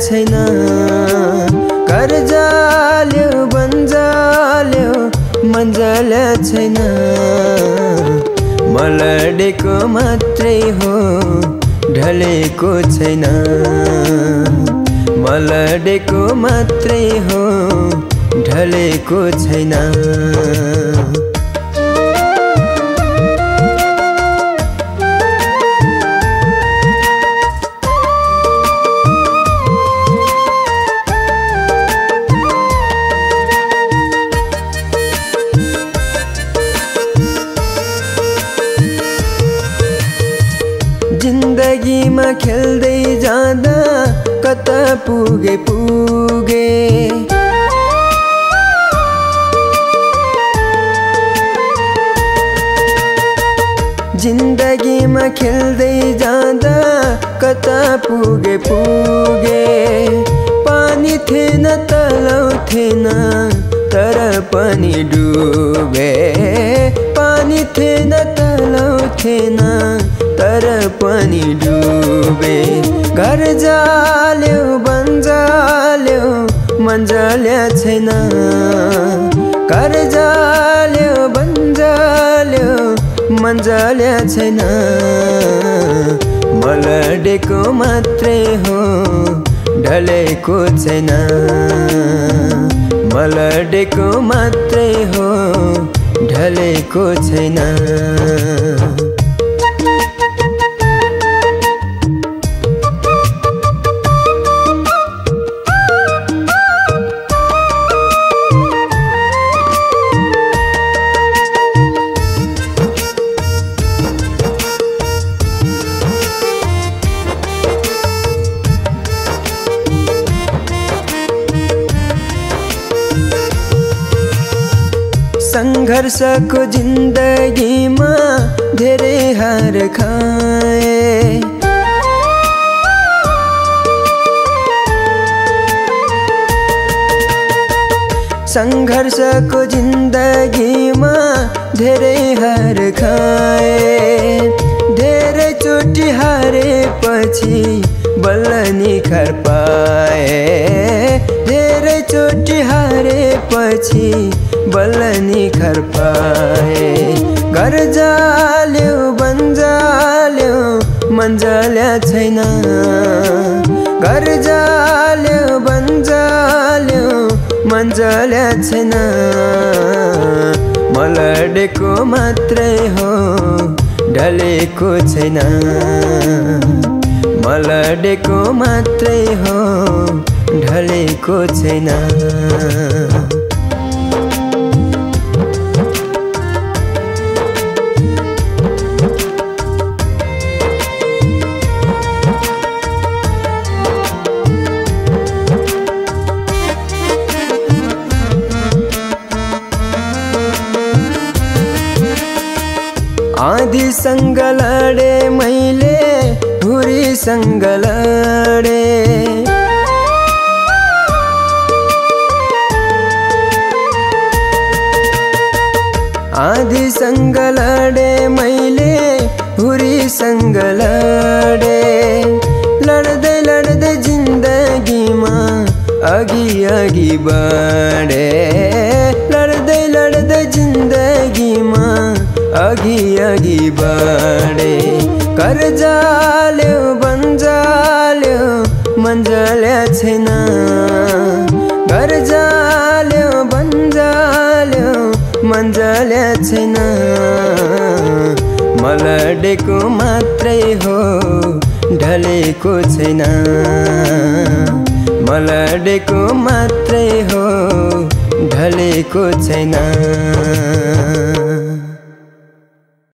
छैन कर्जाल्यो बन्जाल्यो मन्जाल्या छैन मलडेको मात्रै हो ढलेको छैन मलडेको मात्रै हो ढलेको छैन जिन्दगीमा खेल्दै जाँदा कता पुगे पुगे जिन्दगीमा खेल्दै जाँदा कता पुगे पुगे पानी थिएन तलाउ थिएन तर पनि डुबे पानी थिएन तलाउ थिएन तर पनि डुबे घर जाल्यो बन्जाल्यो मन्जाल्या छैन घर जाल्यो बन्जाल्यो मन्जाल्या छैन मलडेको मात्रै हो ढलेको छैन मलडेको मात्रै हो ढलेको छैन संघर्षको जिन्दगीमा धेरै हार खाए संघर्षको जिन्दगीमा धेरै हार खाए धेरै चोटि हारेपछि बल्ल निखार पाए धेरै चोटि हारेपछि बल्ल निखार पाए घर जाल्यो बन्जाल्यो मन्जाल्या छैन घर जाल्यो बन्जाल्यो मन्जाल्या छैन मलडेको मात्रै हो ढलेको छैन मलडेको मात्रै हो ढलेको छैन आँधीसँग लडे मैले हुरीसँग लडे आँधीसँग लडे मैले हुरीसँग लडे लड्दै लड्दै जिन्दगीमा अघि अघि बढे लड्दै लड्दै जिन्दगीमा अघि अघि बढे घर जाल्यो बन्जाल्यो मन्जाल्या छैन घर जाल्यो बन्जाल्यो मन्जाल्या छैन मलडेको मात्रै हो ढलेको छैन मलडेको मात्रै हो ढलेको छैन